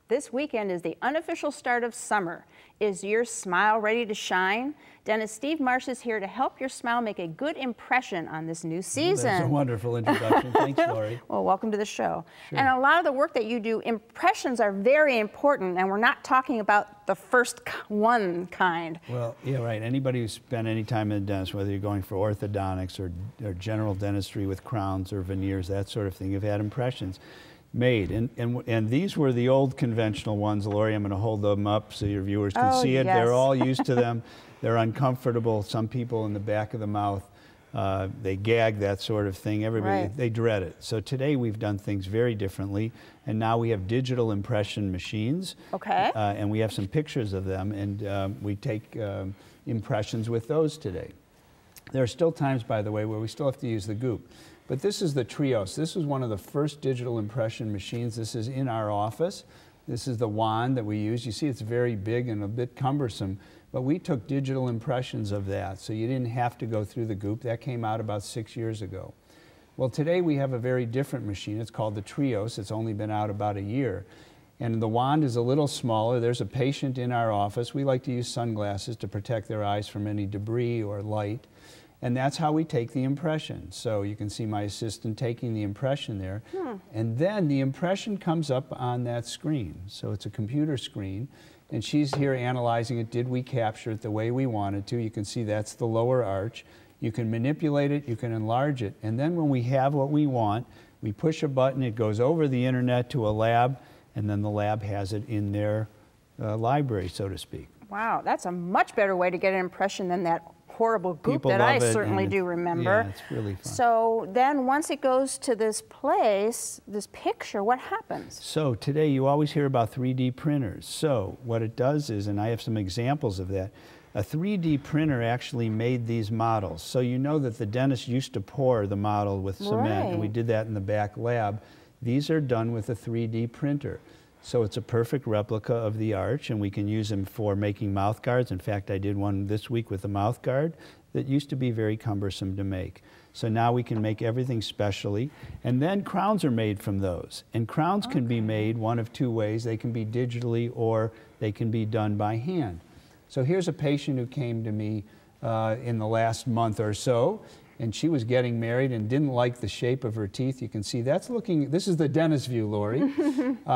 This weekend is the unofficial start of summer. Is your smile ready to shine? Dentist Steve Marsh is here to help your smile make a good impression on this new season. That's a wonderful introduction. Thanks, Lori. Well, welcome to the show. Sure. And a lot of the work that you do, impressions are very important, and we're not talking about the first one kind. Well, yeah, right. Anybody who's spent any time in a dentist, whether you're going for orthodontics or general dentistry with crowns or veneers, that sort of thing, you've had impressions made. And these were the old conventional ones. Lori, I'm going to hold them up so your viewers can see it. Yes. They're all used to them. They're uncomfortable. Some people in the back of the mouth, they gag, that sort of thing. Everybody, right. They dread it. So today we've done things very differently. And now we have digital impression machines. Okay. And we have some pictures of them. And we take impressions with those today. There are still times, by the way, where we still have to use the goop. But this is the Trios. This was one of the first digital impression machines. This is in our office. This is the wand that we use. You see it's very big and a bit cumbersome, but we took digital impressions of that, so you didn't have to go through the goop. That came out about 6 years ago. Well, today we have a very different machine. It's called the Trios. It's only been out about a year. And the wand is a little smaller. There's a patient in our office. We like to use sunglasses to protect their eyes from any debris or light. And that's how we take the impression. So you can see my assistant taking the impression there. And then the impression comes up on that screen. So it's a computer screen. And she's here analyzing it. Did we capture it the way we wanted to? You can see that's the lower arch. You can manipulate it. You can enlarge it. And then when we have what we want, we push a button. It goes over the internet to a lab. And then the lab has it in their library, so to speak. Wow, that's a much better way to get an impression than that horrible goop that I certainly do remember. Yeah, it's really fun. So then once it goes to this place, this picture, what happens? So today you always hear about 3D printers. So what it does is, and I have some examples of that, a 3D printer actually made these models. So you know that the dentist used to pour the model with cement, and we did that in the back lab. These are done with a 3D printer. So it's a perfect replica of the arch, and we can use them for making mouth guards. In fact, I did one this week with a mouth guard that used to be very cumbersome to make. So now we can make everything specially. And then crowns are made from those. And crowns can be made one of two ways. They can be digitally or they can be done by hand. So here's a patient who came to me in the last month or so. And she was getting married and didn't like the shape of her teeth. You can see that's looking, this is the dentist view, Lori.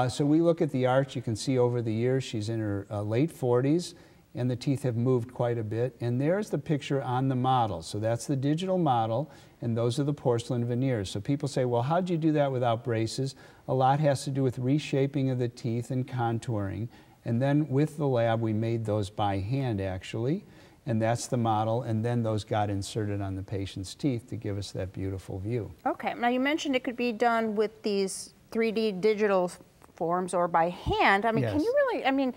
So we look at the arch. You can see over the years she's in her late 40s, and the teeth have moved quite a bit. And there's the picture on the model. So that's the digital model, and those are the porcelain veneers. So people say, well, how'd you do that without braces? A lot has to do with reshaping of the teeth and contouring. And then with the lab, we made those by hand, actually. And that's the model, and then those got inserted on the patient's teeth to give us that beautiful view. Okay, now you mentioned it could be done with these 3D digital forms or by hand. I mean, yes. Can you really, I mean,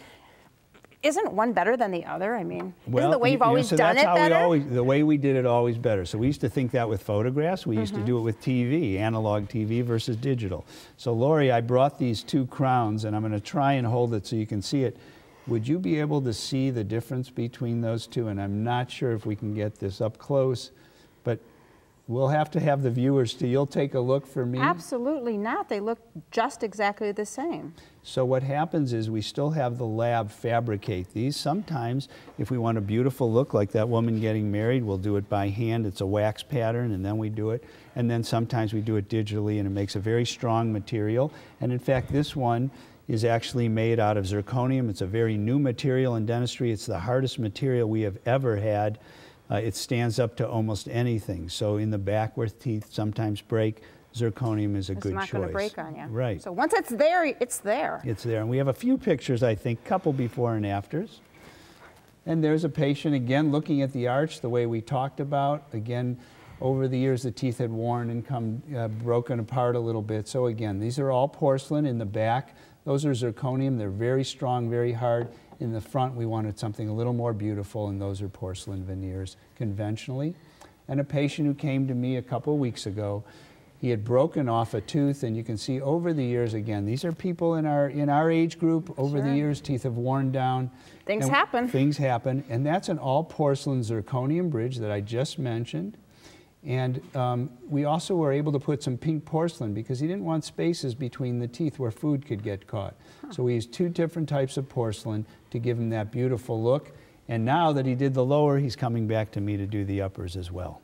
isn't one better than the other? I mean, well, isn't the way you've always done it better? The way we did it always better. So we used to think that with photographs. We used to do it with TV, analog TV versus digital. So Lori, I brought these two crowns, and I'm going to try and hold it so you can see it. Would you be able to see the difference between those two? And I'm not sure if we can get this up close, but we'll have to have the viewers you'll take a look for me? Absolutely not. They look just exactly the same. So what happens is we still have the lab fabricate these. Sometimes if we want a beautiful look like that woman getting married, we'll do it by hand. It's a wax pattern, and then we do it. And then sometimes we do it digitally, and it makes a very strong material. And in fact, this one is actually made out of zirconium. It's a very new material in dentistry. It's the hardest material we have ever had. It stands up to almost anything. So in the back where teeth sometimes break, zirconium is a good choice. It's not going to break on you. Right. So once it's there, it's there. It's there. And we have a few pictures, I think, couple before and afters. And there's a patient, again, looking at the arch the way we talked about. Again, over the years, the teeth had worn and broken apart a little bit. So again, these are all porcelain in the back. Those are zirconium. They're very strong, very hard. In the front, we wanted something a little more beautiful, and those are porcelain veneers conventionally. And a patient who came to me a couple of weeks ago, he had broken off a tooth, and you can see over the years, again, these are people in our age group. Over the years, teeth have worn down. Things happen. Things happen, and that's an all porcelain zirconium bridge that I just mentioned. And we also were able to put some pink porcelain because he didn't want spaces between the teeth where food could get caught. So we used 2 different types of porcelain to give him that beautiful look. And now that he did the lower, he's coming back to me to do the uppers as well.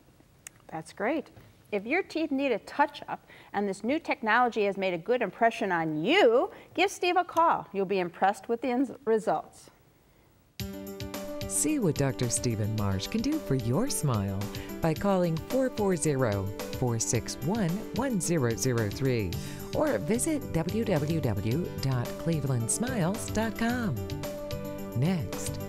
That's great. If your teeth need a touch-up and this new technology has made a good impression on you, give Steve a call. You'll be impressed with the results. See what Dr. Stephen Marsh can do for your smile by calling 440-461-1003 or visit www.clevelandsmiles.com. Next,